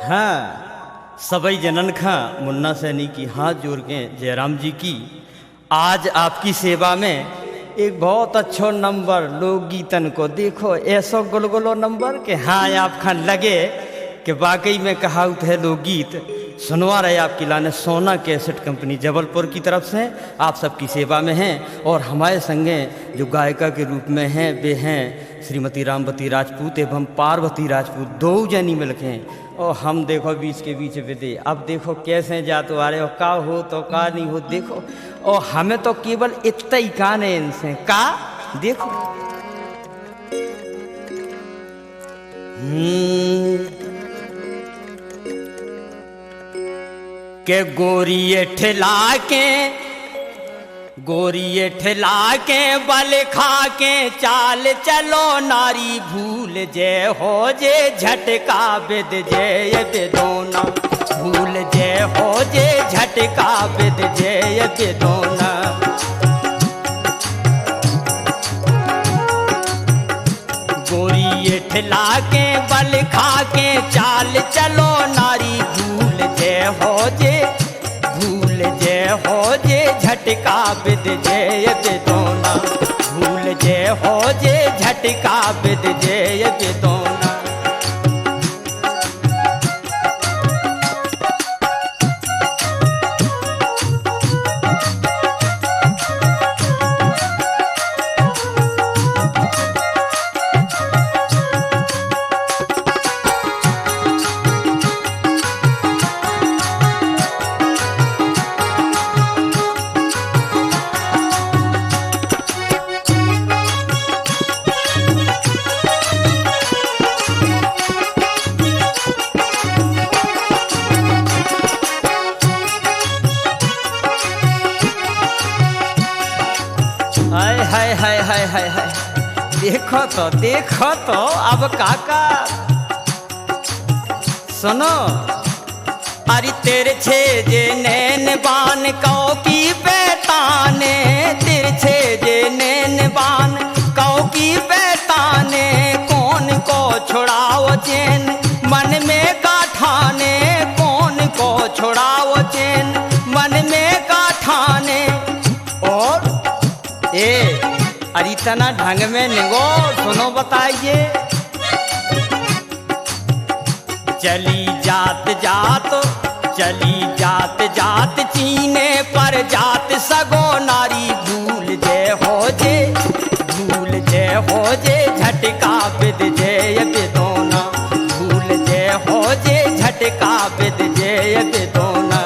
हाँ, सबई जनन खा मुन्ना सैनी की हाथ जोड़ के जयराम जी की आज आपकी सेवा में एक बहुत अच्छो नंबर लोकगीतन को देखो ऐसो गुलगुलो नंबर के हाँ आप खान लगे कि वाकई में कहावत है लोकगीत सुनवा रहे आपकी लाने सोना कैसेट कंपनी जबलपुर की तरफ से आप सबकी सेवा में हैं। और हमारे संगे जो गायिका के रूप में हैं वे हैं श्रीमती रामवती राजपूत एवं पार्वती राजपूत, दो जनी मिलके हैं। और हम देखो बीच के बीच विदे अब देखो कैसे जा तो आ रहे हो का हो तो का नहीं हो देखो। और हमें तो केवल इतना ही कान है इनसे का देखो। के गोरिये ठिला के बल खा के चाल चलो नारी भूल जे हो जे झटका बिद जे बेदोना भूल जे हो जे झटका बिद जे बेदोना। गोरिये ठिला के बल खा के चाल चलो नारी भूल जे हो जे झटका बिद जे बेदोना भूल जे हो जे झटका बिद जे बेदोना। हाय हाय हाय हाय हाय देखो तो अब काका सुनो। अरे तेरे छे जे नैन बान कौ की बैताने तिरछे जे नैन बान कौ की बैताने कौन को छुड़ाओ चैन मन में काठाने कौन को छुड़ाओ चैन मन में काठाने। और अरे इतना ढंग में निगो सुनो बताइए। चली जात जात चीने पर जात सगो नारी भूल जे झटका बिद जे बेदोना भूल जे हो जे झटका बिद जे बेदोना।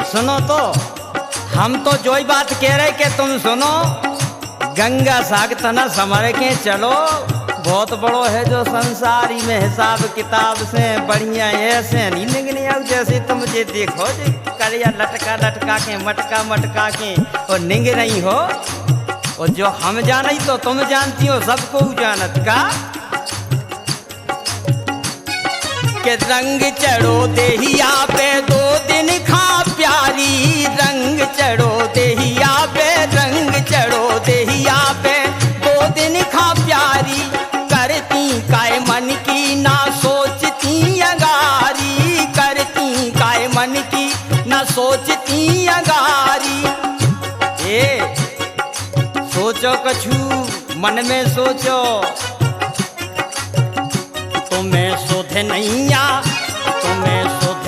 सुनो तो हम तो जो ही बात कह रहे कि तुम सुनो। गंगा साग तना समर के चलो बहुत बड़ो है जो संसारी में हिसाब किताब से बढ़िया ऐसे नहीं निगने आओ जैसे तुम जे देखो जे करिया लटका के मटका के और निंग नहीं हो। और जो हम जानी तो तुम जानती हो सबको जानत का के रंग चढ़ो देहिया पे 2 दिन खा प्यारी रंग चढ़ो देहिया पे रंग चढ़ो देहिया पे 2 दिन खा प्यारी करती काय मन की ना सोचती अगारी करती काय मन की ना सोचती अगारी। सोचो कछु मन में सोचो तुम्हें शोध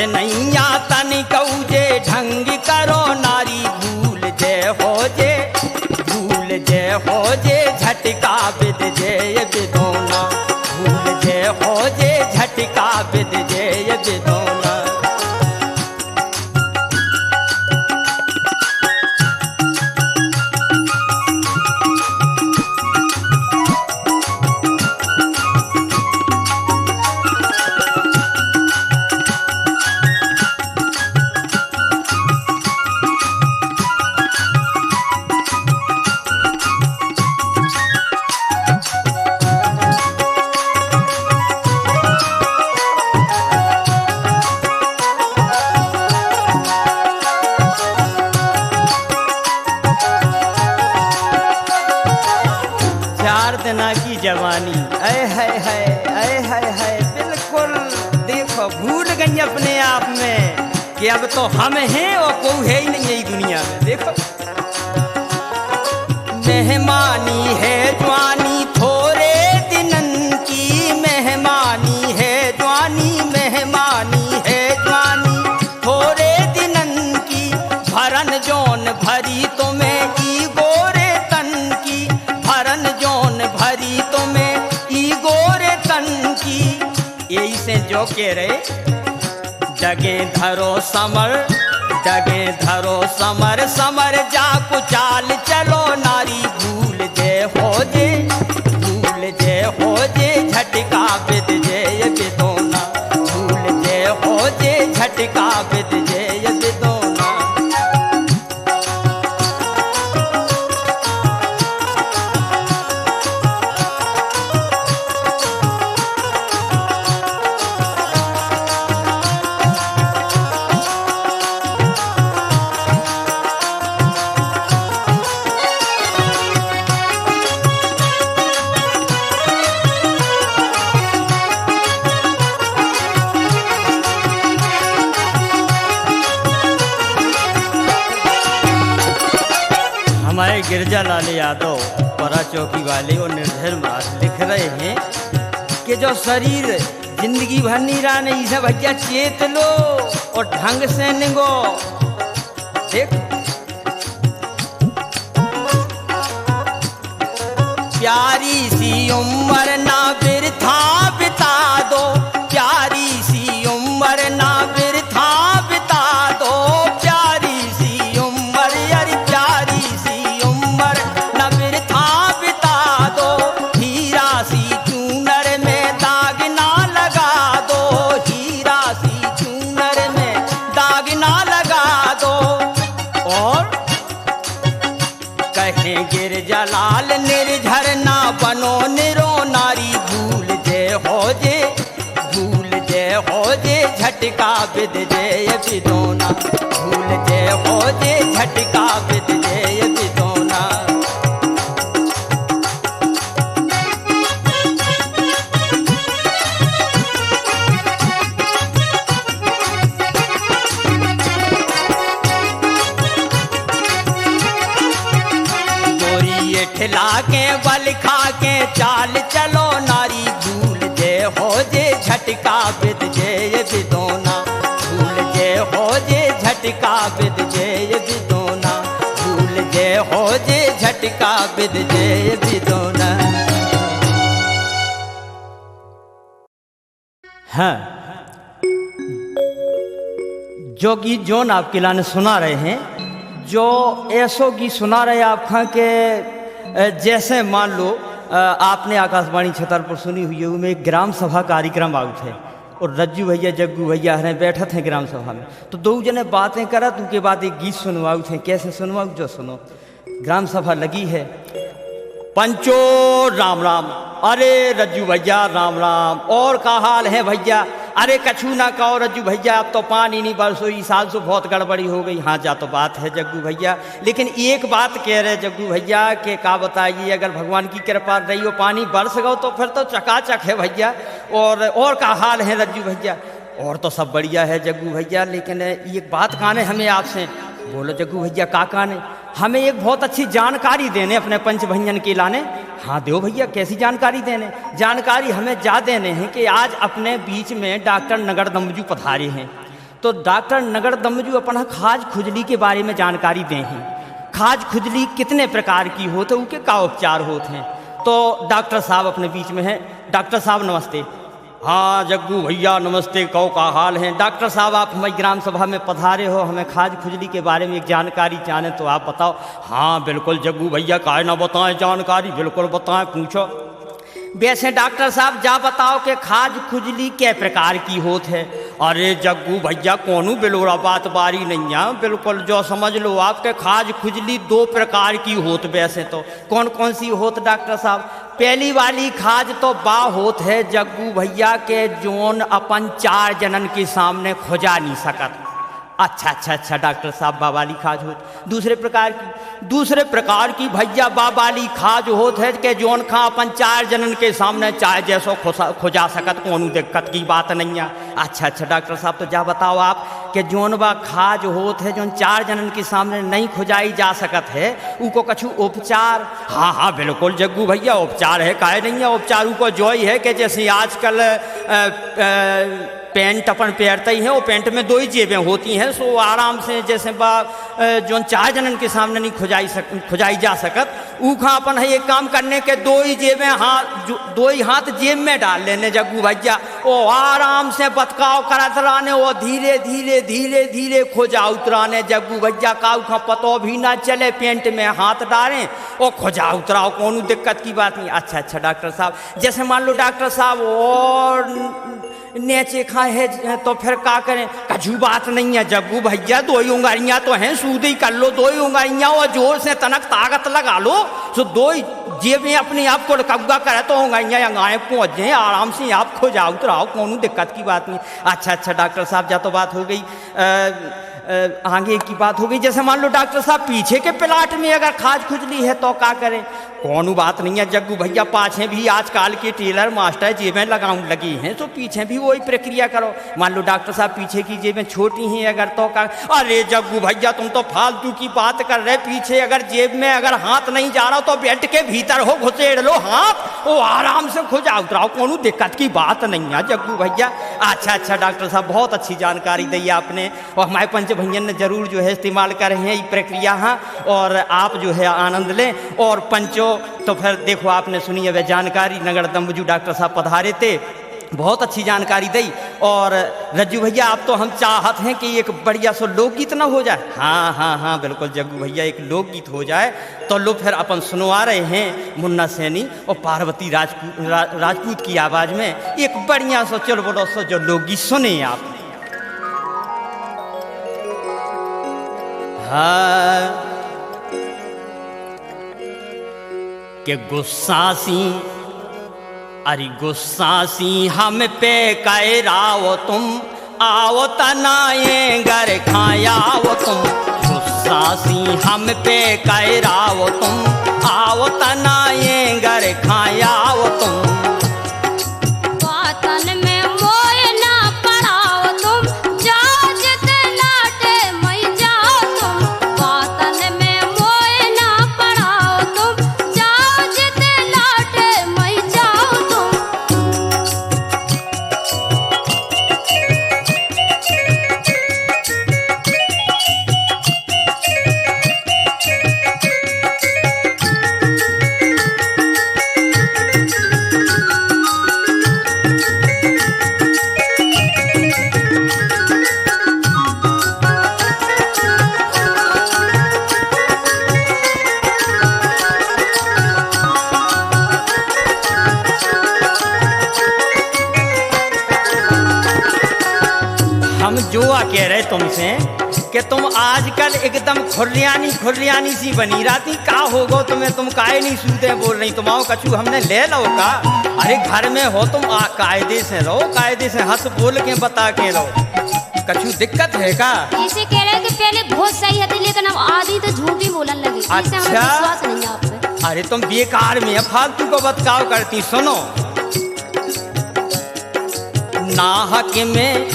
नैया तनि कौजे ढंग करो नारी भूल जे हो जे झटका बिद जे बेदोना भूल जे हो जे झटका बिद जे बेदोना। चार दिना की जवानी, ऐ है बिल्कुल देखो भूल गई अपने आप में कि अब तो हम हैं और कोई है ही नहीं है दुनिया में। देखो मेहमानी है जवानी थोड़े दिनन की, मेहमानी है जवानी, मेहमानी है जवानी थोड़े दिनन की, भरन जोन भरी तुम्हें ई गोरे तन की, भरन जोन भरी तुम्हें ई गोरे तन की। यही से जो कह रहे डगे धरो समर, डगे धरो समर, समर जा कुचाल चलो नारी, भूल जे हो जे, भूल जे हो जे झटका बिद जे ये बिदोना, भूल जे हो जे झटका बिद जे ये बिदोना। हमारे गिरजा लाल यादव परा चौकी वाले और निर्धर मास लिख रहे हैं कि जो शरीर जिंदगी भर नहीं रहा नहीं सब भैया चेत लो और ढंग से निगो। देख प्यारी सी उम्र ना बिरथा बिता दो, प्यारी सी उम्र ना बिरथा बिता दो, प्यारी सी उम्र यार प्यारी सी उम्र ना बिरथा बिता दो, हीरा सी चूनर में दाग ना लगा दो, हीरा सी चूनर में दाग ना लगा दो। और कहें गिरजा लाल निर्झर ना बनो निरो नारी, भूल जे हो जे, भूल जे हो जे झटका बिद जे ये बिदोना, भूल जे हो जे झटका बिद जे ये बिदोना। ठिला के बल खा के चाल चलो नारी, भूल जे हो जे झटका बिद जे ये बिदोना, भूल जे हो जे झटका बिद जे ये बिदोना, भूल जे हो जे झटका बिद जे ये बिदोना। हाँ, जो गीत जोन आपके लाने सुना रहे हैं, जो ऐसो गीत सुना रहे आप खां के जैसे मान लो आपने आकाशवाणी छतरपुर सुनी हुई है, में एक ग्राम सभा कार्यक्रम आउट है और रज्जू भैया जग्गू भैया हरें बैठे थे ग्राम सभा में, तो दो जने बातें करा तो उनके बाद एक गीत सुनवाऊ थे। कैसे सुनवाऊ जो सुनो। ग्राम सभा लगी है, पंचो राम राम, अरे रज्जू भैया राम राम, और का हाल है भैया, अरे कछू ना कहो रज्जू भैया अब तो पानी नहीं बरसो, इस साल से बहुत गड़बड़ी हो गई। हाँ जा तो बात है जग्गू भैया, लेकिन एक बात कह रहे जग्गू भैया के का बताइए, अगर भगवान की कृपा रही हो पानी बरस गो तो फिर तो चकाचक है भैया। और का हाल है रज्जू भैया। और तो सब बढ़िया है जग्गू भैया, लेकिन एक बात कहने हमें आपसे। बोलो जग्गू भैया का कहने, हमें एक बहुत अच्छी जानकारी देने अपने पंच भंजन के लाने। हाँ दो भैया, कैसी जानकारी देने? जानकारी हमें जा देने हैं कि आज अपने बीच में डॉक्टर नगर दमजू पधारे हैं, तो डॉक्टर नगर दमजू अपना खाज खुजली के बारे में जानकारी दें हैं। खाज खुजली कितने प्रकार की होते, उनके का उपचार होते हैं। तो डॉक्टर साहब अपने बीच में हैं। डॉक्टर साहब नमस्ते। हाँ जग्गू भैया नमस्ते, कहो का हाल है? डॉक्टर साहब आप हमारी ग्राम सभा में पधारे हो, हमें खाज खुजली के बारे में एक जानकारी चाहें तो आप बताओ। हाँ बिल्कुल जग्गू भैया, काहे ना बताएं जानकारी, बिल्कुल बताएं, पूछो। वैसे डॉक्टर साहब जा बताओ कि खाज खुजली कै प्रकार की होत है? अरे जग्गू भैया कोनू बिलोरा बात बारी नहीं है, बिल्कुल जो समझ लो आपके खाज खुजली दो प्रकार की होत। वैसे तो कौन कौन सी होत डॉक्टर साहब? पहली वाली खाज तो बा होत है जग्गू भैया के जोन अपन चार जनन के सामने खुजा नहीं सकत। अच्छा अच्छा अच्छा डॉक्टर साहब, बाबाली खाज होत दूसरे प्रकार की भैया बाबाली खाज होत है कि जोन खा अपन 4 जनन के सामने चाहे जैसो खोजा सकत, कोनो दिक्कत की बात नहीं है। अच्छा अच्छा डॉक्टर साहब, तो जा बताओ आप कि जोन बा खाज होत है जोन 4 जनन के सामने नहीं खोजाई जा सकत है, उको कछु उपचार? हाँ हाँ बिल्कुल जग्गू भैया, उपचार है, काहे नहीं है उपचार। उको जोई है कि जैसे आजकल पेंट अपन पहनते ही हैं, वो पेंट में 2 ही जेबें होती हैं, सो आराम से जैसे जो 4 जनन के सामने नहीं खुजाई जा सकत, ऊखा अपन है एक काम करने के 2 ही जेबें दो ही हाथ जेब में डाल लेने जग्गू भैया, वो आराम से बतकाव करत रहने, वो धीरे धीरे धीरे धीरे खोजा उतराने जग्गू भैया, का उखा पतो भी ना चले पेंट में हाथ डालें और खोजा उतराओ, कोनो दिक्कत की बात नहीं। अच्छा अच्छा डॉक्टर साहब, जैसे मान लो डॉक्टर साहब और नेचे खाए है तो फिर का करें? कछु बात नहीं है जग्गू भैया, 2 ही उंगलियां तो हैं, सूदी कर लो 2 ही उंगलियां और जोर से तनक ताकत लगा लो, सो 2 ही जेब में अपने आप को कब्जा करे तो उंगलियां अंगाएं पहुंच जाए, आराम से आप खो जाओ उतराओ, कोनो दिक्कत की बात नहीं। अच्छा अच्छा डॉक्टर साहब, जा तो बात हो गई आगे की बात हो गई। जैसे मान लो डॉक्टर साहब पीछे के प्लाट में अगर खाज खुजली है तो क्या करें? कोनो बात नहीं है जग्गू भैया, पाछे भी आजकल के टेलर मास्टर जेबें लगाऊं लगी हैं, तो पीछे भी वही प्रक्रिया करो। मान लो डॉक्टर साहब पीछे की जेबें छोटी हैं अगर तो का? अरे जग्गू भैया तुम तो फालतू की बात कर रहे, पीछे अगर जेब में अगर हाथ नहीं जा रहा तो बेड के भीतर हो घुसेड़ लो हाथ, वो आराम से खुजा उतराओ, कोनो दिक्कत की बात नहीं है जग्गू भैया। अच्छा अच्छा डॉक्टर साहब, बहुत अच्छी जानकारी दी आपने, और हमारे पंच भैया ने जरूर जो है इस्तेमाल कर रहे हैं ये प्रक्रिया, हाँ, और आप जो है आनंद लें। और पंचो तो फिर देखो आपने सुनी है वह जानकारी, नगर दम्बुजू डॉक्टर साहब पधारे थे, बहुत अच्छी जानकारी दी। और रज्जू भैया आप तो हम चाहते हैं कि एक बढ़िया सो लोकगीत ना हो जाए? हाँ हाँ हाँ बिल्कुल जग्गू भैया, एक लोकगीत हो जाए तो लो फिर अपन सुनवा रहे हैं मुन्ना सैनी और पार्वती राजपूत की आवाज़ में एक बढ़िया सो चल बोलो सो जो लोकगीत सुने आप। हाँ कि गुस्सासी, अरे गुस्सासी हम पे कैराओ तुम, आओ तनाए घर खायाओ तुम, गुस्सासी हम पे कैराओ तुम, आओ तनाए घर खायाओ तुम। कह रहे तुमसे कि तुम आजकल एकदम खुरलियानी सी बनी रहती, का होगो तुम्हें, तुम काहे नहीं सूते बोल रही, तुम आओ कछु हमने ले लो का? अरे घर में हो तुम कायदे से रहो, कायदे से हंस बोल के बता के रहो, कछु दिक्कत है का? ऐसे कह रहे कि पहले बहुत सही थी लेकिन अब आधी तो झूठ ही बोलने लगी। अच्छा विश्वास नहीं है आप पे। अरे तुम बेकार में फालतू को बतकाव करती। सुनो, नाहक में,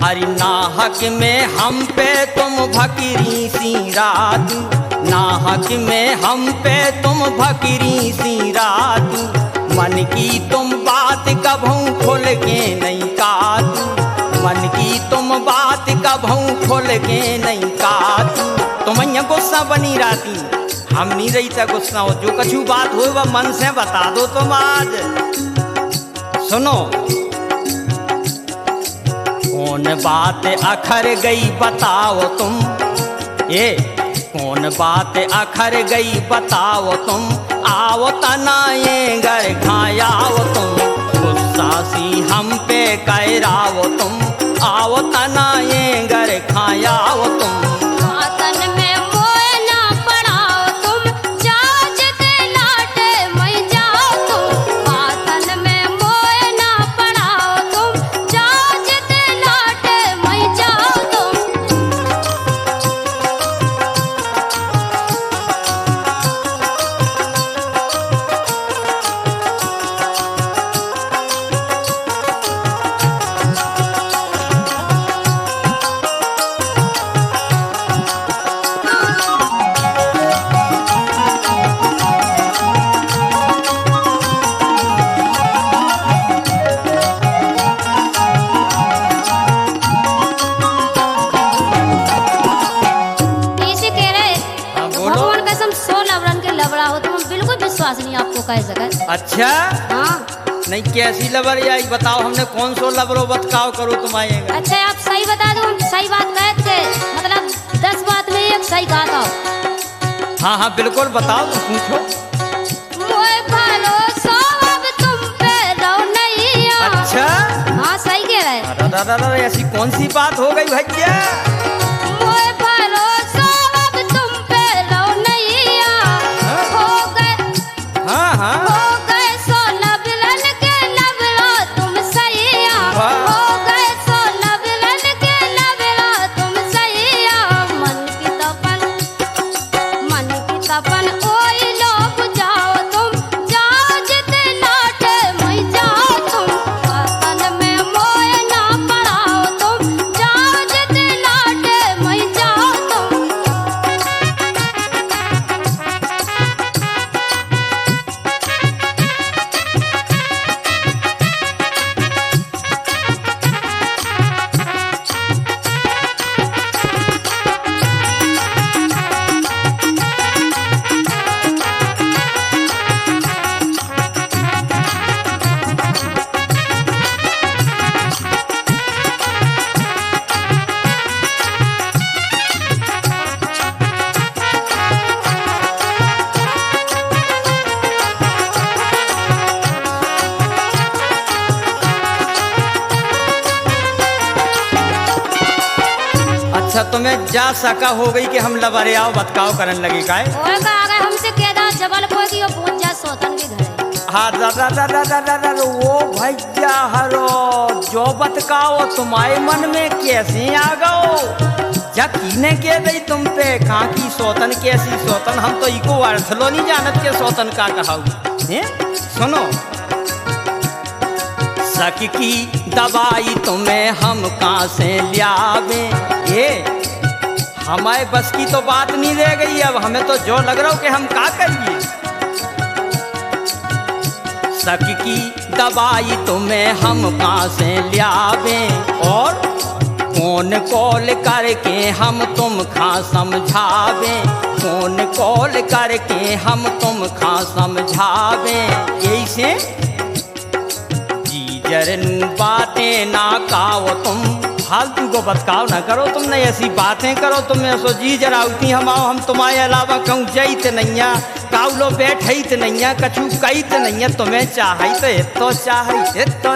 अरे नाहक में हम पे तुम भकरी सी रात, नाहक में हम पे तुम भकरी सी रात, मन की तुम बात कभू खोल के नहीं कातू, मन की तुम बात कभू खोल के नहीं कातू। तुम यहाँ गुस्सा बनी रहती, हम नहीं रही था गुस्सा हो, जो कछु बात हो वह मन से बता दो तुम आज। सुनो, कौन बात अखर गई बताओ तुम, ये कौन बात अखर गई बताओ तुम, आओ तनाए घर खायाओ तुम, गुस्सा सी हम पे कैराओ तुम, आओ तनाए घर खायाओ तुम। कह सके। अच्छा हाँ नहीं कैसी लबर आई बताओ हमने कौन सो लबरो बतकाव करो तुम आएगा। अच्छा आप सही बता दो, हम सही बात कह के मतलब 10 बात में एक सही कहा था। हाँ हाँ बिल्कुल बताओ तुम पूछो। मोए भरोसा अब तुम पे रहो नहीं। अच्छा हाँ सही कह रहे। अरे ऐसी कौन सी बात हो गई भैया। मोए भरोसा अब तुम पे रहो नहीं। हो गए हाँ हाँ हो गए सो लबलन के लबलो तुम सही। वाह। हो गए सो लबलन के लबलो तुम सही। मन की तपन ओई लो बुझाओ तुम जाओ जिते लाटे मई जाओ तुम। वतन में मोए ना पड़ाओ तुम जाओ जिते लाटे मई जाओ तुम। अच्छा तुम्हें जा सका हो गई कि हम लबरे आओ बतकाव करने लगे काहे। और का अगर हमसे केदार जबलपुर की वो पहुंच जा सोतन के घर। हाँ दादा वो भैया हरो जो बतकाओ तुम्हारे मन में कैसे आ गओ। यकीने के दई तुम पे कहाँ की सोतन कैसी सोतन हम तो इको अर्थलो नहीं जानत के सोतन का कहाऊ हैं। सुनो शक की दवाई तुम्हें हम कहाँ से लियावे। ये हमारे बस की तो बात नहीं रह गई अब हमें तो जो लग रहा हो कि हम क्या करिए। शक की दवाई तुम्हें हम कहाँ से लियावे और फोन कॉल करके हम तुम खा समझावे। फोन कॉल करके हम तुम खा समझावे। यही से जीजरनु बातें ना काओ तुम फालतू को बतकाव ना करो। तुमने ऐसी बातें करो तुम ऐसो जी जराउती हम आओ हम तुम्हारे अलावा कहूँ जईत नैया काउलो बैठत नैया कछु कईत नैया। तुम्हें चाहित तो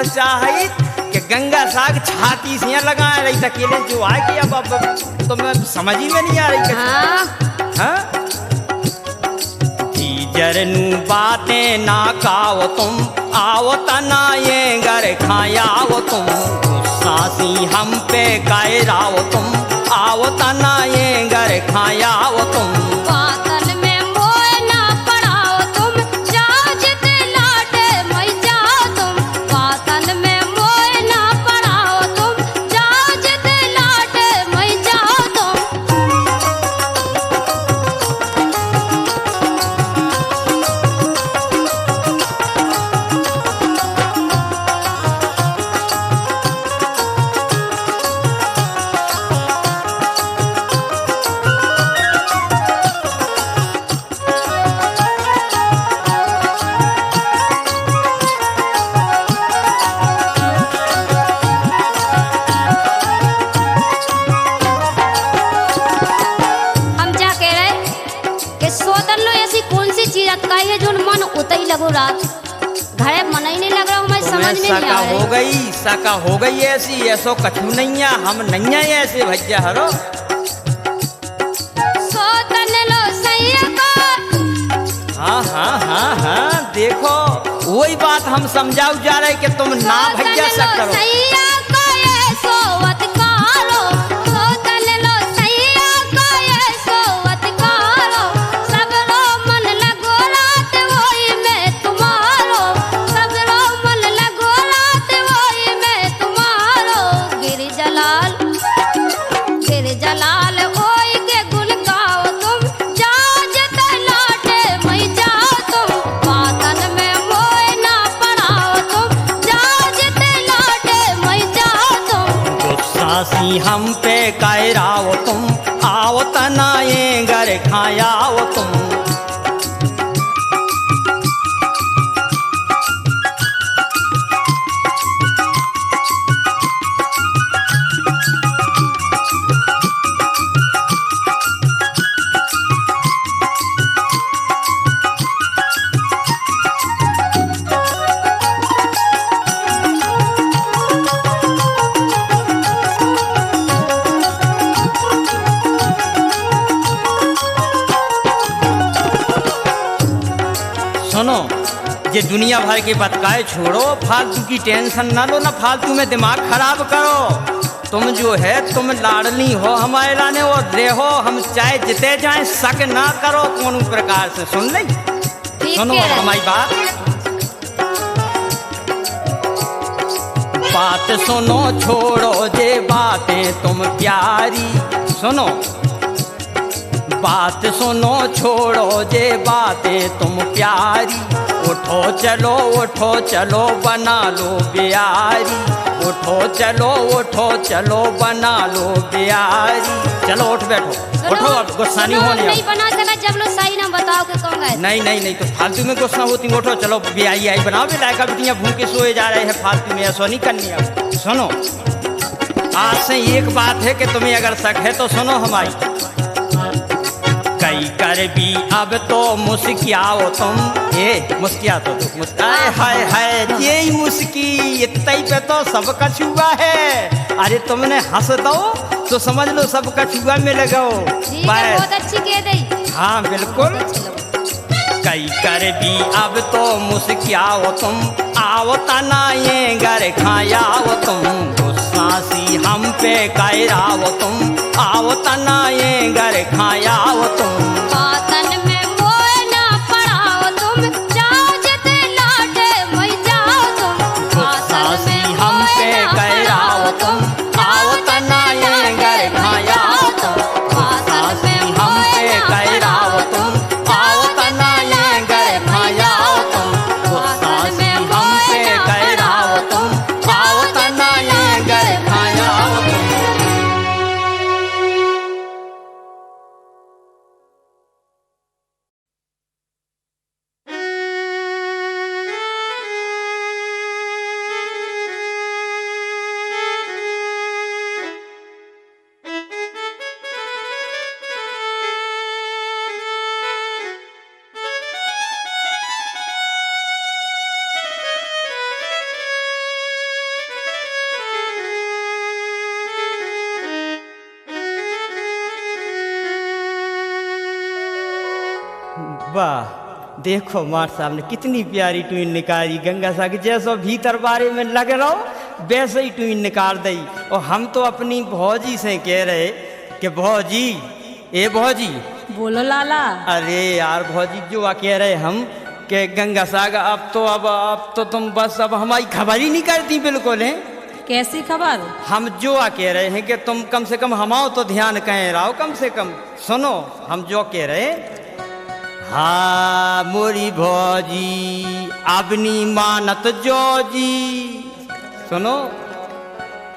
चाहित कि गंगा साग छाती से लगा रही अकेले जो आए कि अब तुम्हें समझ ही में नहीं आ रही। हाँ जीजरनु बातें ना काओ तुम आओ तना ये घर खायाओ तुम। सासी हम पे कायराओ तुम आओ तना ये घर खायाओ तुम। वातन में मोए ना पड़ाओ तुम जाओ जिते लाटे मई जाओ तुम। वातन में मोए ना पड़ाओ तुम जाओ जिते लाटे मई जाओ तुम। लगो रात घरे मन ही नहीं लग रहा हूँ मैं समझ में नहीं आ रही। साका हो गई ऐसी ऐसो कछु नहीं है हम नहीं है ऐसे भैया हरो। सोतन लो सैया को। हाँ देखो वही बात हम समझाऊ जा रहे कि तुम ना भैया सब करो। सैया को ये सोवत कारो। सोतन लो सैया को ये सोवत कारो। सबरो मन लगो रात वही में तुम्हारो। सबरो मन लगो रात वही में तुम्हारो। गिर जलाल ओई के गुल गाओ तुम जाओ जते लाटे मई जाओ तुम। वातन में मोए ना पड़ाओ तुम जाओ जते लाटे मई जाओ तुम। सासी हम पे कायराओ तुम आओ तनाए घर खायाओ तुम। दुनिया भर के बतकाए छोड़ो, फालतू की टेंशन ना लो, ना फालतू में दिमाग खराब करो। तुम जो है तुम लाडली हो हमारे लाने और रहो, हम चाहे जिते जाएं शक ना करो कौन प्रकार से। सुन ले, सुनो हमारी बात सुनो, छोड़ो जे बातें तुम प्यारी। सुनो बात सुनो, छोड़ो जे बातें तुम प्यारी। उठो चलो बना लो प्यारी। उठो चलो बना लो प्यारी। चलो उठ बैठो, उठो, अब गुस्सा नहीं होने। नहीं बना सका जब लो सही ना बताओ कि कौन गए। नहीं तो फालतू में गुस्सा होती। उठो चलो ब्याई आई बनाओ, लायका बिटियाँ भूखे सोए जा रहे हैं, फालतू में ऐसा नहीं करनी। अब सुनो, आज से एक बात है कि तुम्हें अगर शक है तो सुनो हमारी। कई कर भी अब तो मुस्कियाओ तुम, मुस्किया तो मुस्काए हाय हाय, यही मुस्की इतना ही पे तो सब कछुआ है। अरे तुमने हंस दो तो समझ लो सब कछुआ में लगाओ। बहुत अच्छी कह दी। हाँ बिल्कुल। कई कर भी अब तो मुस्कियाओ तुम, आओ तना ये घर खायाओ तुम। गुस्सा सी हम पे कैराओ तुम, आओ तना ये घर खायाओ तुम। बातन में मोए ना पड़ाओ तुम, जाओ जिते लाटे मई जाओ तुम। गुस्सा सी हम पे कैराओ तुम, आओ तना ये घर खायाओ तुम। गुस्सा सी हम पे कैराओ तुम, आओ तना ये घर खायाओ तुम। गुस्सा सी हम पे कैराओ तुम, आओ तना ये घर खायाओ तुम। वाह, देखो मार साहब ने कितनी प्यारी ट्यून निकाली। गंगा साहब जैसो भीतर बारे में लग रहो वैसे ही ट्यून निकाल दी। और हम तो अपनी भौजी से कह रहे कि भौजी, ए भौजी। बोलो लाला। अरे यार भौजी जो कह रहे हम कि गंगा साहब अब तो तुम बस अब हमारी खबर ही नहीं करती बिल्कुल है। कैसी खबर? हम जो कह रहे हैं कि तुम कम से कम हमाओ तो ध्यान कह रहो कम से कम। सुनो हम जो कह रहे, हाँ मोरी भौजी अपनी मानत जोजी। सुनो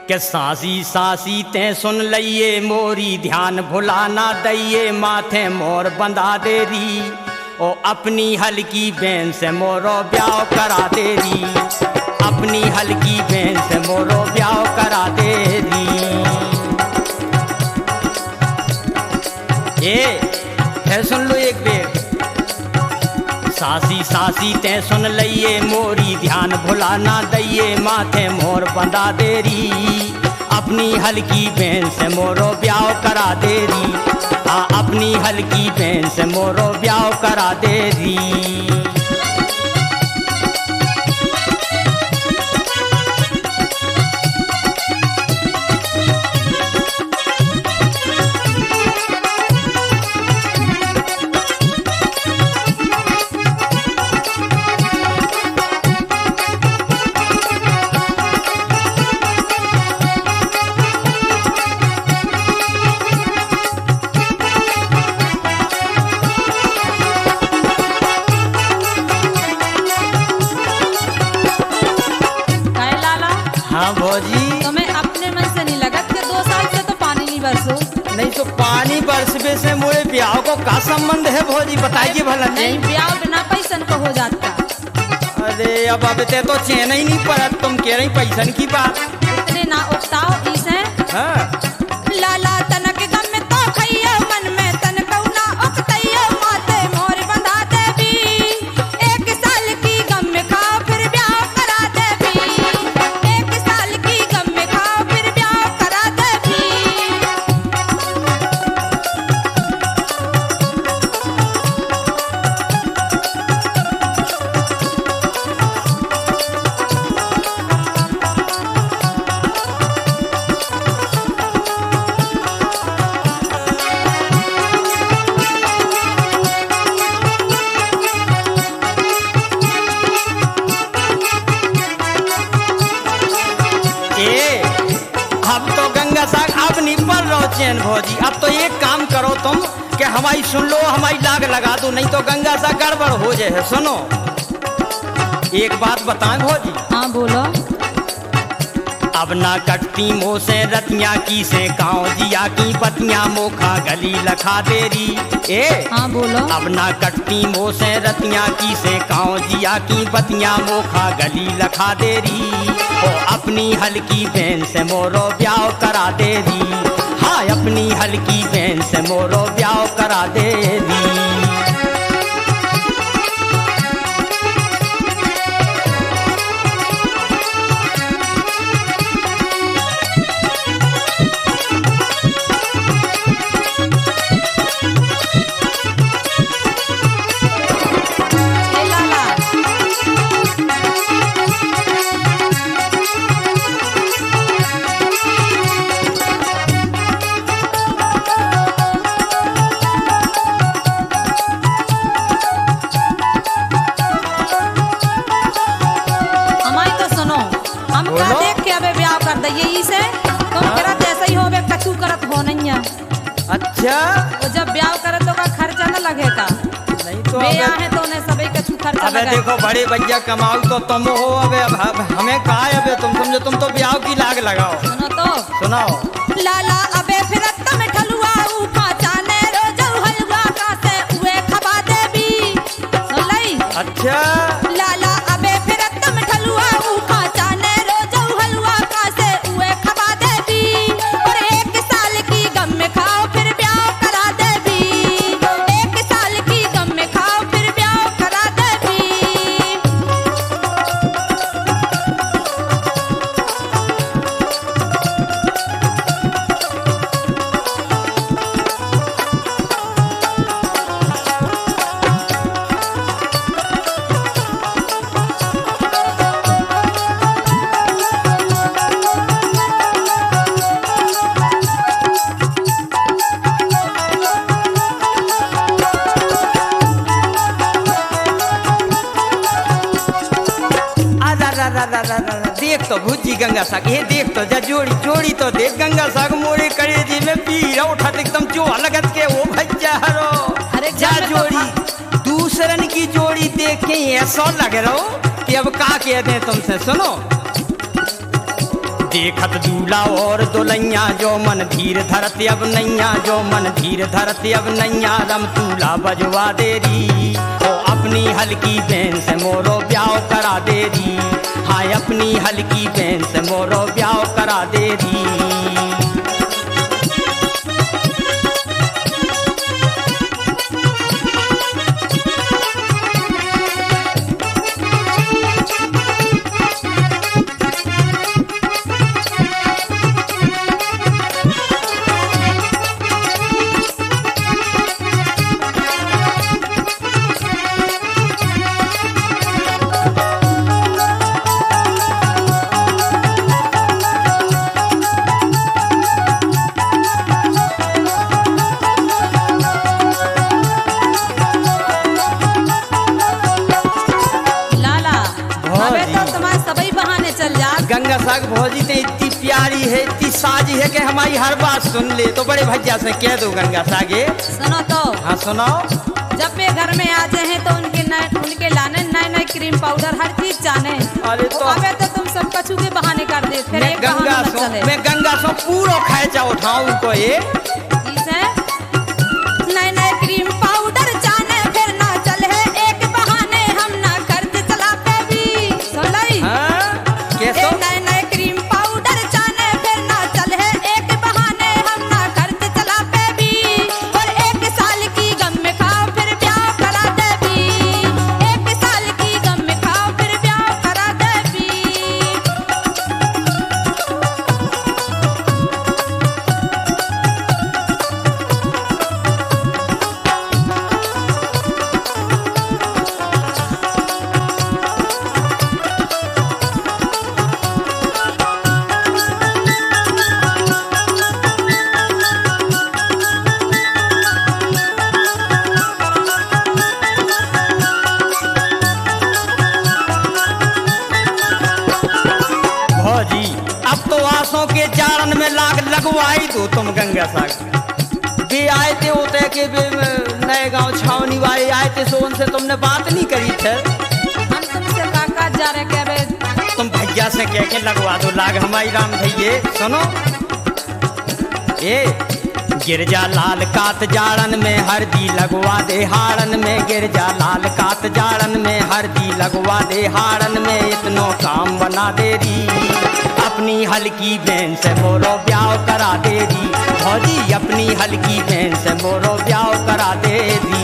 के सासी सासी ते सुन लइए मोरी, ध्यान भुलाना दइए माथे मोर बंधा देरी। ओ अपनी हल्की बहन से मोरो ब्याह करा देरी। अपनी हल्की बहन से मोरो ब्याह करा देरी। है सुन लो एक बेर। सासी सासी ते सुन लइए मोरी, ध्यान भुलाना दइए माथे मोर बंधा देरी। अपनी हल्की बहन से मोरो ब्याह करा देरी। हाँ अपनी हल्की बहन से मोरो ब्याह करा देरी। हाँ भौजी, तुम्हें अपने मन से नहीं लगा कि 2 साल से तो पानी नहीं बरसो? नहीं तो पानी बरसबे से मोरे ब्याह को का संबंध है भौजी बताइए भला। नहीं ब्याह बिना पैसन को हो जाता। अरे अब ते तो चैन ही नहीं पड़ा, तुम कह रही पैसन की बात। इतने ना उकताओ इसे। हाँ लाला तनक गम में तो खइया मन में तन कौना उकतइया माथे मोर बंधा देवी। 1 साल की गम में खाओ फिर ब्याह करा देवी। 1 साल की गम में खाओ फिर ब्याह करा देवी। चैन भौजी। अब तो एक काम करो तुम कि हमारी सुन लो, हमारी लाग लगा दो, नहीं तो गंगा सा गड़बड़ हो जाए। सुनो, एक बात बताएं भौजी। हाँ बोलो। अब ना कटती मोह से रतियां की से गाँव जिया की पतियां मोखा गली लखा देरी। ए हाँ बोलो। अब ना कटती मोह से रतियां की से गाँव जिया की पतियां मोखा गली लखा देरी। ओ अपनी हल्की बहन से मोरो ब्याह करा देरी। हाँ अपनी हल्की बहन से मोरो ब्याह करा देरी। ए लाला, हमारी तो सुनो, हम का बोलो। देख के अबे ब्याह कर दइए इसे। तुम हाँ। करत ऐसा ही होवे, कछु करत हो नहीं है। अच्छा तो जब ब्याह करे तो का खर्चा न लगेगा। नहीं तो ब्याह अबे, है तो उन्हें सभी कछु खर्चा अबे लगे। देखो बड़े भैया कमाओ तो तुम हो। अबे अब हमें कहा है, अबे तुम समझो, तुम तो ब्याह की लाग लगाओ। सुनो तो सुनाओ। लाला अबे फिर तम ठलुआ उठा चाने रोजौ हलवा का से उए खबा देबी। सुन लई। अच्छा लाला अबे फिर तम ठलुआ उठा चाने रोजौ हलवा का से उए खबा देबी। और एक साल की गम में खाओ फिर ब्याह करा देबी। एक साल की गम में खाओ फिर ब्याह करा देबी। देख तो भूजी गंगा साग, ये देख तो जा जोड़ी जोड़ी तो देख गंगा साग मोरे करे जी में पीरा उठत एकदम जो लगत के वो भज्जा हरो। अरे जा घर में तो जोड़ी दूसरन की जोड़ी देख के ऐसा लग रहो कि अब का कह दे तुमसे। सुनो, देखत दूल्हा और दुल्हनिया जो मन धीर धरत अब नैया। जो मन धीर धरत अब नैया रम तूला बजवा देरी। ओ अपनी हल्की बहन से मोरो ब्याह करा देरी। हाँ अपनी हल्की बहन से मोरो ब्याह करा देरी। लाला अबे तो तुम्हारे सभी बहाने चल जा। गंगा साग भौजी तो इतनी प्यारी है, इतनी साजी है कि हमारी हर बात सुन ले। तो बड़े भैया से कह दो गंगा सागे। सुनो तो, हाँ सुनाओ। जब वे घर में आ जाए तो उनके लाने नए नए क्रीम पाउडर हर चीज जाने। अरे तो अबे तो तुम सब कछु के बहाने कर दे, फिर एक बहाना न चले। मैं गंगा सो पूरा खर्चा उठाऊं उनको ये। ठीक है? नए नए क्रीम पाउडर जाने फिर ना चले एक बहाने हम ना खर्च चलाते भी। सुन लई। हाँ कैसो? नए नए क्रीम पाउडर जाने फिर ना चले एक बहाने हम ना खर्च चलाते भी। और एक साल की गम में खाओ फिर ब्याह करा दे भी। एक साल की गम में खाओ फिर ब्याह करा दे भी। लगवाई दो तुम गंगा सागर। वे आए थे होते के नए गांव छावनी वाले आए थे, सो उनसे तुमने बात नहीं करी थे? हम तुमसे काका जा रहे के बे। तुम भैया से कह के लगवा दो लाग हमारी राम भैये। सुनो ए गिरजा लाल कात जाड़न में हरदी लगवा दे हाड़न में, गिरजा लाल कात जाड़न में हरदी लगवा दे हाड़न में, इतनो काम बना दे री अपनी हल्की बहन से मोरो ब्याह करा दे री भौजी, अपनी हल्की बहन से मोरो ब्याह करा दे री।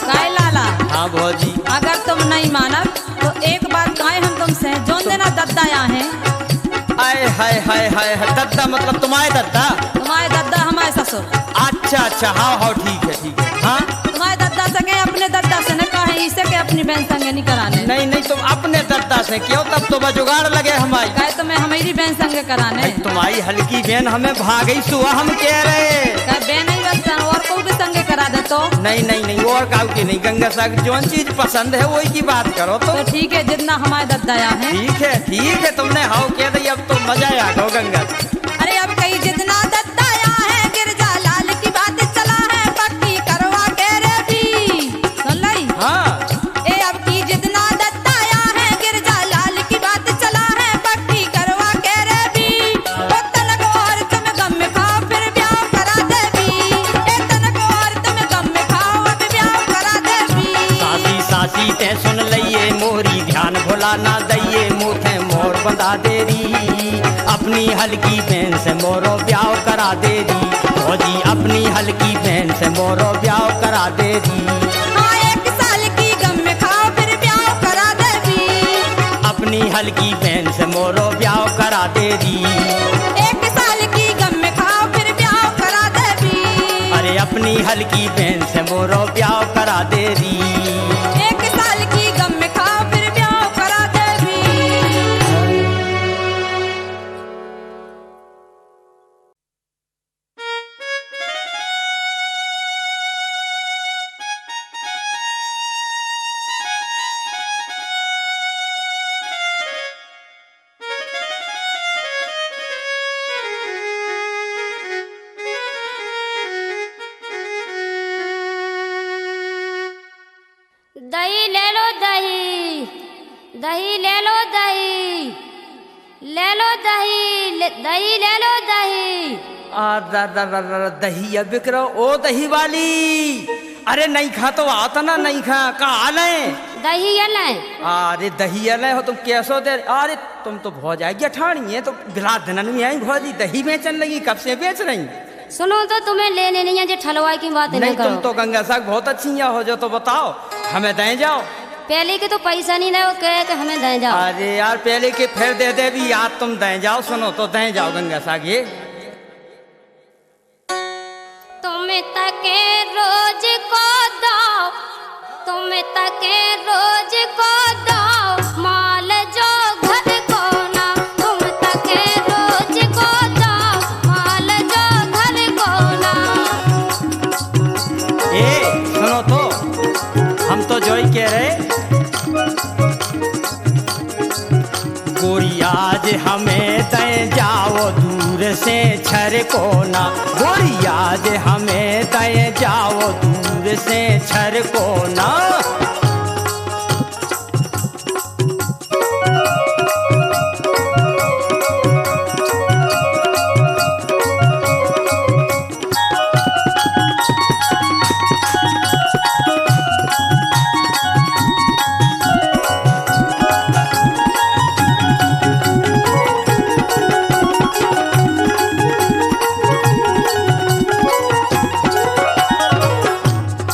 काय लाला, हाँ भौजी। अगर तुम नहीं मानब तो एक बात कहें हम तुमसे, जोन देना दद्दा यहाँ है। आए हाय हाय हाय हाय, दद्दा मतलब तुम्हारे दद्दा? तुम्हारे दद्दा हमारे ससुर। अच्छा अच्छा, हाँ हाँ ठीक है ठीक है। हाँ तुम्हारे दद्दा से कहें, अपने दद्दा से न कहें, इसे के अपनी बहन संगे नहीं कराने। नहीं नहीं, तुम अपने दद्दा से क्यों, तब तो जुगाड़ लगे हमारी। कहे तुम्हें हमारी बहन संगे कराने। भाई तुम्हारी हल्की बहन हमें भागई सुहा हम कह रहे। कहे बहन नहीं बस और को भी संगे करा दे तो। नहीं नहीं नहीं, और काऊ की नहीं, गंगा सागर जोन चीज पसंद है वही की बात करो तो। ठीक है, जितना हमारे दद्दा यहाँ है। ठीक है, तुमने हाउ कह दी, अब तो मजा आ गो गंगा। अरे अब कहीं जितना दद्दा यहाँ है, गिरजा लाल की बात चला है, पक्की करवा के रे भी। सुन लाई? हाँ ए अब की जितना दद्दा यहाँ है, गिरजा लाल की बात चला है, पक्की करवा के रे भी। ओ तनक और तुम गम में खाओ फिर ब्याह करा दे भी। ए तनक और तुम गम में खाओ अब ब्याह करा दे भी। सासी सासी ते सुन लइए मोरी, ध्यान भुला ना दइए, मुँह मोर बंधा दे री अपनी हल्की बहन से मोरो ब्याह करा दे री भौजी, अपनी हल्की बहन से मोरो ब्याह करा दे री। हाँ 1 साल की गम में खाओ फिर ब्याह करा दे भी। अपनी हल्की बहन से मोरो ब्याह करा दे री। 1 साल की गम में खाओ फिर ब्याह करा दे भी। अरे अपनी हल्की बहन से मोरो ब्याह करा दे री। 1 साल की गम में खाओ फिर ब्याह करा दे भी। दही ले लो दही, दही ले लो दही, ले लो दही, दही ले लो दही। दही अब बिक रहो ओ दही वाली। अरे नहीं खा तो आता ना, नहीं खा का हाल है? दही अले अरे दही अले हो तुम कैसो दे? अरे तुम तो भौज आएगी अठानी है तो बिला धनन में आई भौजी, दही बेचने लगी, कब से बेच रही? सुनो तो तुम्हें लेने नहीं है, जो ठलवाई की बात नहीं करो। तुम तो गंगा साग बहुत अच्छी हो जो, तो बताओ हमें दे जाओ। पहले के तो पैसा नहीं दे, कहे कि हमें दे जाओ। अरे यार पहले के फिर दे दे भी याद, तुम दे जाओ। सुनो तो दे जाओ गंगा साग। ये तुम तके रोज को दो, तुम तके रोज को दो, माल जो घर को ना। तुम तके रोज को दो, माल जो घर को ना। ए सुनो तो, हम तो जो ही कह रहे गोरी आज हमें दे जाओ दूर से छर को ना, गोरी आज हमें दे जाओ दूर से छर को ना।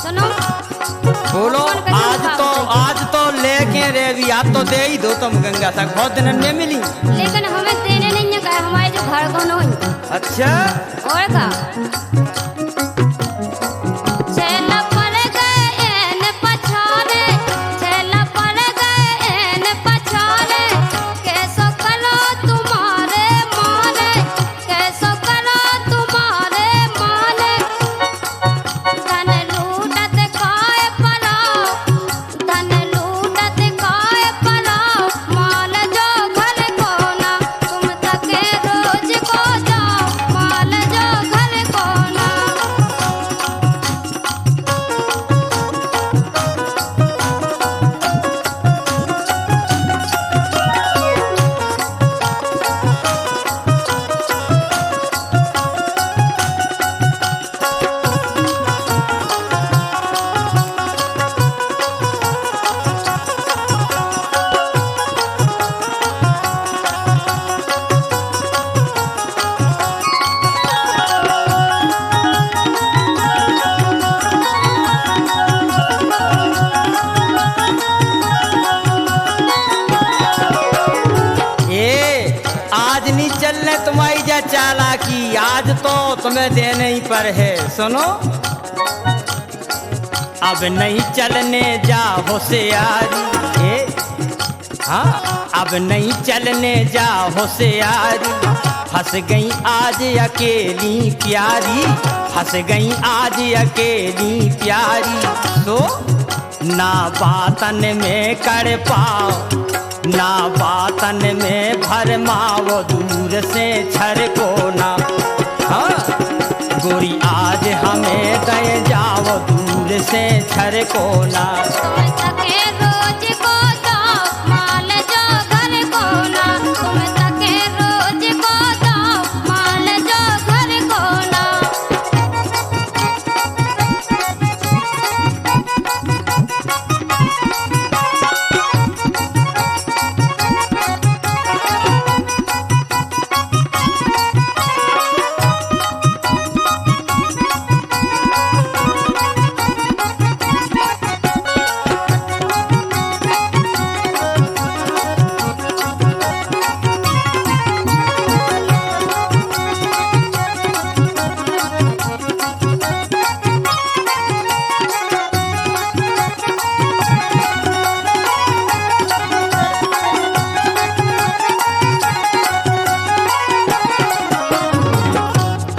सुनो बोलो। या तो दे ही दो तुम गंगा तक बहुत दिन में मिली। लेकिन हमें देने नहीं है का हमारे जो घर को नहीं। अच्छा और का चला पड़ गए एन पछाड़े, चला पड़ गए एन पछाड़े, कैसो करो तुम्हारे माने, कैसो करो तुम्हारे माने, धन लूटत खाए पराओ, धन लूटत खाए पराओ, माल जो घर को ना, तुम तके रोज को जाओ, माल जो घर को ना। ये आज नहीं चलने तुम्हारी जा चालाकी, आज तो तुम्हें देने ही पर है। सुनो अब नहीं चलने जा होशियारी, हाँ अब नहीं चलने जा होशियारी, फंस गई आज अकेली प्यारी, फंस गई आज अकेली प्यारी। तो ना बातन में कर पाओ, ना बातन में भरमाओ, दूर से छर को ना। हाँ गोरी आज हमें दे जाओ, दूर से छर को ना। तुम तके रोज को जाओ, माल जो घर को ना, तुम तके रोज को जाओ, माल जो घर को ना।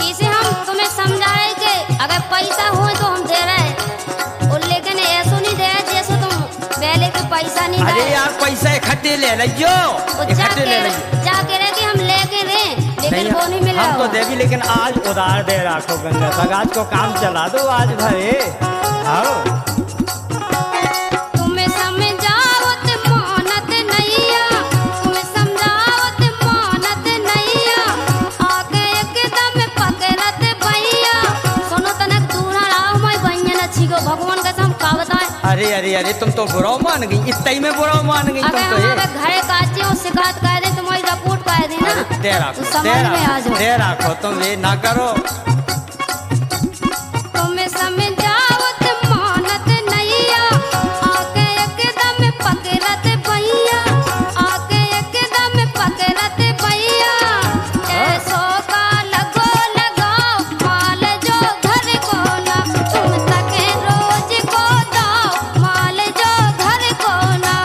इसे हम तुम्हें समझाए कि अगर पैसा हो तो हम दे रहे हैं, और लेकिन ऐसो नहीं दे जैसे तुम पहले के पैसा नहीं अरे दे। यार पैसा इकट्ठे ले लो, इकट्ठे ले लो। जाके रहे कि हम लेके रहे, लेकिन वो नहीं मिला। हम तो देगी, लेकिन आज उधार दे रखो गंगा तक, आज को काम चला दो आज भरे। आओ तुम्हें समझावत मानत नैया, तुम्हें समझावत मानत नैया, आके एकदम पकड़त भैया। सुनो तनक दूरा राव मैं बहन अच्छी को भगवान का हम का बताए। अरे अरे अरे तुम तो बुरा मान गई, इतना ही में बुरा मान गई तुम अगर तो। ये हमारे घर काची और शिकायत कर दे, तुम्हारी रिपोर्ट कर दी ना, अरे दे रखो, तो समझ में आ जाओ। दे रखो, तुम ये ना करो। तुम्हें समझावत मानत नैया, आके एकदम पकड़त भैया, आके एकदम पकड़त भैया। ऐसो का लगो लगाओ, माल जो घर को ना, तुम तके रोज को दाओ, माल जो घर को ना।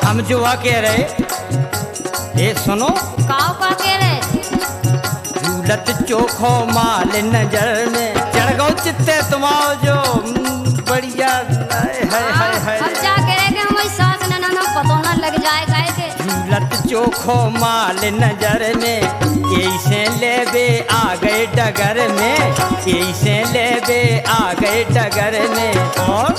हम जुआ कह रहे, ये सुनो काव का कह रहे, झूलत चोखो माल नजर में, चढ़ गो चित्ते तुम्हारो जो बढ़िया। हाय हम जा कह रहे कि हमारी सास ना पतो ना लग जाए गाय के। झूलत चोखो माल नजर में, ऐसे लेबे आ गए डगर में, ऐसे लेबे आ गए डगर में। और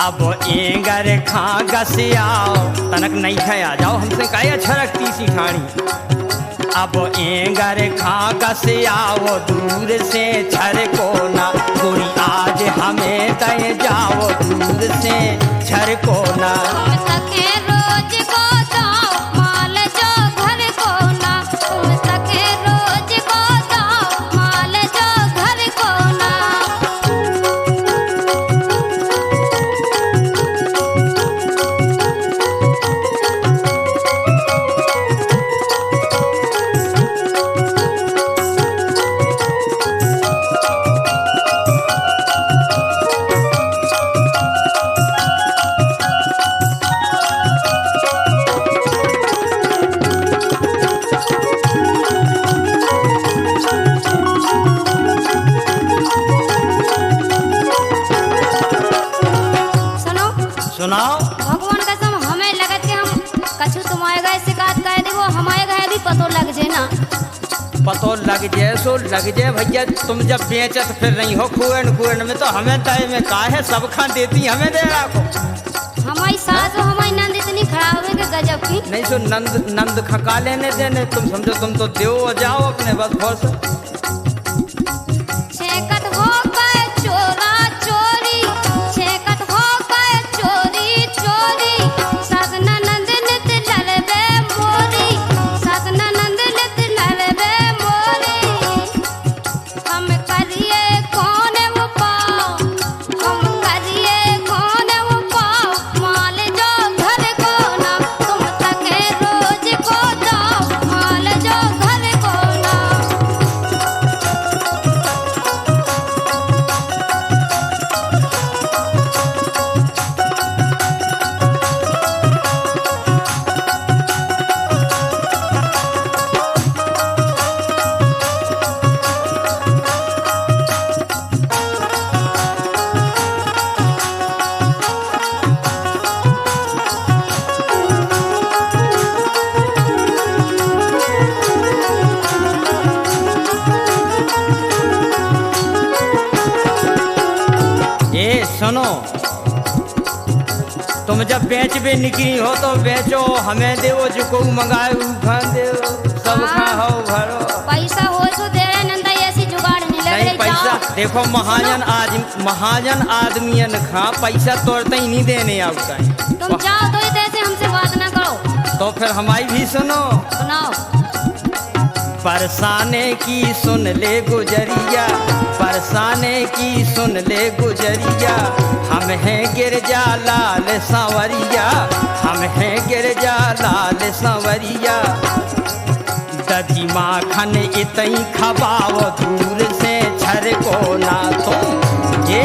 अब एंगर खा गसियाओ तनक नहीं है आ जाओ हमसे काहे अच्छा रखती सी ठाणी। अब एंगर खा गसियाओ दूर से छर को ना गोरी आज हमें दे जाओ दूर से छर को ना। तुम सके रोज को जाओ माल जो घर को ना, तुम सके रोज को जाओ माल जो घर को ना। सुनो सुनाओ। भगवान कसम हमें लगत के हम कछु तुम्हारे गए शिकायत कर दी, वो हमारे गए भी पतो लग जे ना। पतो लग जाए सो लग जाए भैया, तुम जब बेचत फिर नहीं हो खुएन खुएन में तो हमें तय में का है सब खा देती हमें दे रखो। हमारी सास और हमारी नंद इतनी खराब है कि गजब की। नहीं सो नंद खका लेने देने, तुम समझो तुम तो देव जाओ अपने बस फौस। छेकत हो गए चोरा चोरी, छेकत हो गए चोरी चोरी, सगना नंद नित लड़बे मोरी, सगना नंद नित लड़बे मोरी। हम करिए कौन वो पाओ, हम करिए कौन वो पाओ माल जो घर को ना, तुम सके रोज को जाओ माल जो घर को ना। ए सुनो, तुम जब बेच बे निकली हो तो बेचो हमें देवो जो को मंगाए खा दे सब खा हो भरो। पैसा हो तो दे रहे नंदा, ऐसी जुगाड़ नहीं लग नहीं रही। पैसा जाओ। देखो महाजन आदमियन खा पैसा तोड़ते ही नहीं देने आवता है। तुम जाओ तो इधर से हमसे बात ना करो। तो फिर हमारी भी सुनो। सुनाओ। परसाने की सुन ले गुजरिया, परसाने की सुन ले गुजरिया, हम हैं गिरजा लाल सांवरिया, हम हैं गिरजा लाल सांवरिया। दधी माखन इतई खबाओ दूर से छर को ना तुम, ये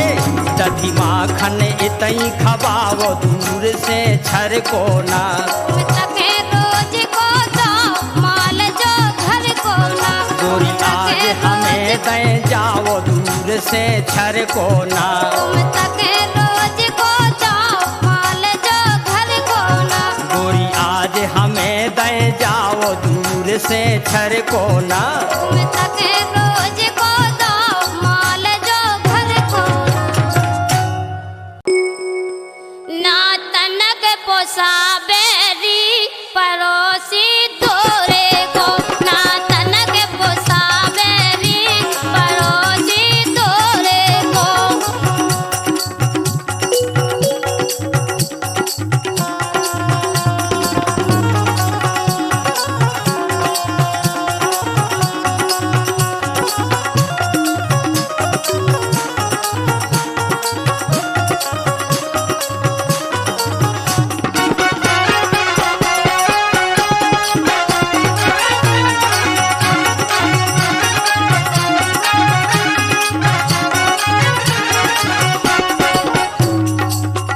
दधी माखन इतई खबाओ दूर से छर को ना। तुम सके रोज को जाओ माल जो घर को ना, गोरी तुम आज सके हमें रोज, दे जाओ दूर से छर को ना। तुम सके रोज को जाओ माल जो घर को ना। गोरी आज हमें दे जाओ दूर से छर को ना। तुम सके रोज को जाओ माल जो घर को ना। तनक पोसा बेरी पड़ोसी तोरे को, ना तनक पोसा बेरी पड़ोसी तोरे को।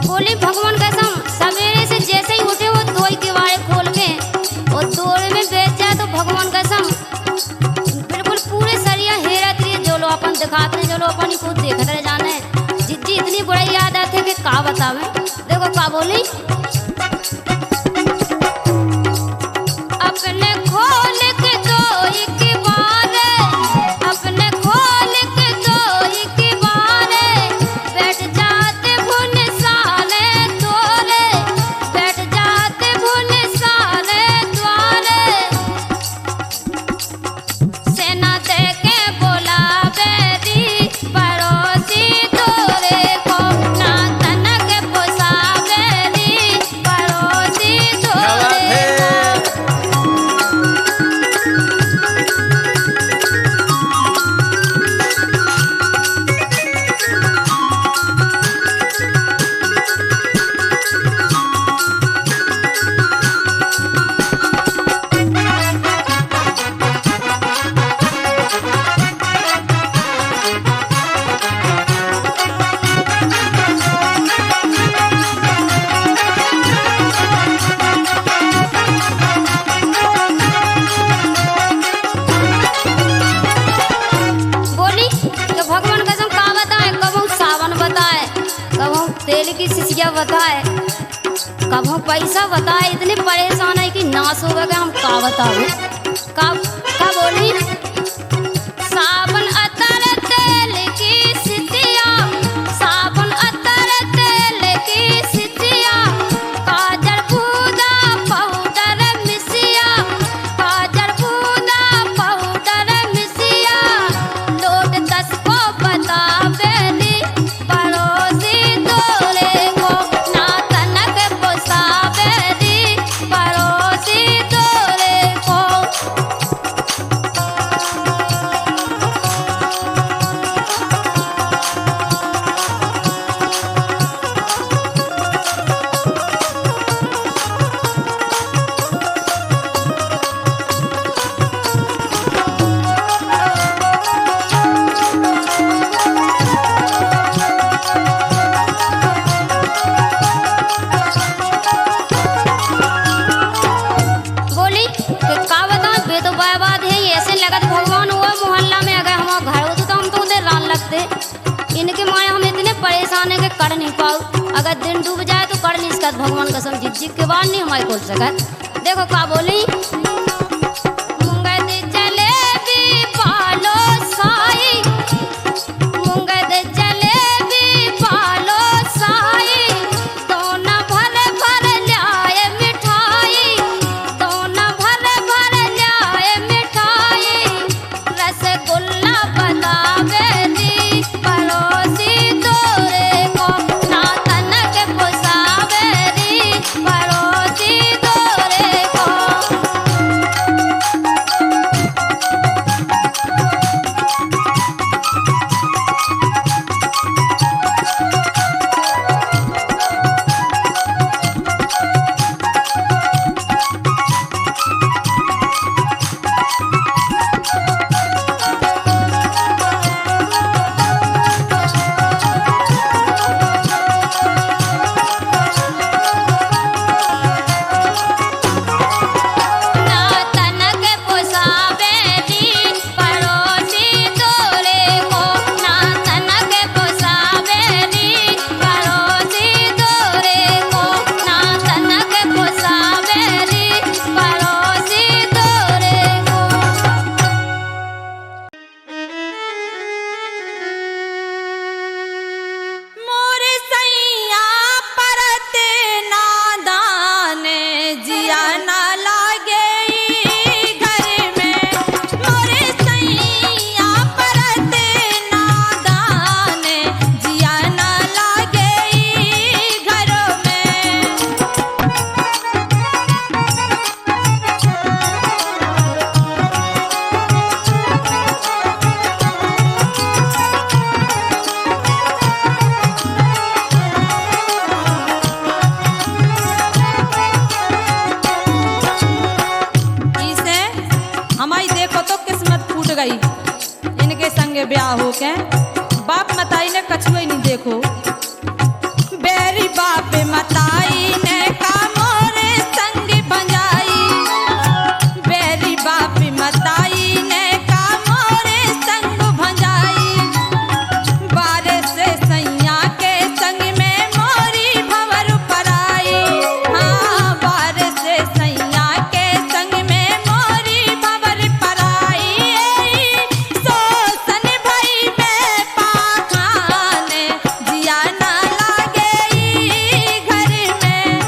बोली भगवान कसम, सवेरे से जैसे ही उठे वो दोई किवाड़े खोल के और दौड़ में बैठ जाए तो भगवान कसम बिल्कुल पूरे सरिया हेरा तिरिया जो लो अपन दिखाते हैं, जो लो अपन ही खुद देखते रह जाने। जिद्दी इतनी बड़ी याद आती है कि का बतावे। देखो का बोली, अपने खोल के दोई किवाड़े, अपने खोल के दोई किवाड़े, बैठ जाते भुन साले की शिष्या बताए कब हम पैसा बताए इतने परेशान है कि नाश हो गए हम का बताओ का बोली साबुन अतर तेल की शिष्या साबुन अतर तेल की शिष्या काजल बूदा पाउडर मिसिया काजल बूदा पाउडर मिसिया लोट 10 को बतावेली पड़ोसी तोरे को ना तनक पोसावेली पड़ोसी तोरे को बोली कि का बताऊं बे तो बर्बाद है ये ऐसे लगत भगवान हुआ मोहल्ला में अगर हम घर होते तो हम तो उधर रान लगते इनके माए हम इतने परेशान है कि कर नहीं पाऊ अगर दिन डूब जाए तो कर नहीं सकत भगवान कसम जिद के बाद नहीं हमारे खोल सकत देखो का बोली मुंगद जलेबी पालो साई मुंगद जलेबी पालो साई दोना भर भर ल्याए मिठाई दोना भर भर ल्याए मिठाई रसगुल्ला बतावेली पड़ोसी तोरे को ना तनक पोसावेली पड़ोसी तोरे को ना तनक पोसावेली पड़ोसी तोरे को ना तनक पोसावेली पड़ोसी तोरे को ना तनक पोसावेली पड़ोसी तोरे को मोर सैया परत नादान जिया ना लागे घर में मोर सैया परत नादान जिया ना लागे घरों में इसे हमारी देखो तो किस्मत फूट गई इनके संगे ब्याह हो के बाप मताई ने कछुए नहीं देखो बेरी बाप मताई ने का मोरे संग बंजाई बेरी बाप मताई ने का मोरे संग भंजाई बारिश से सैया के संग में मोरी भंवर पराई हाँ बारिश से सैया के संग में मोरी भंवर पराई सोसन भई में पाखाने जिया ना लागे घर में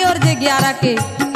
के और जे 11 के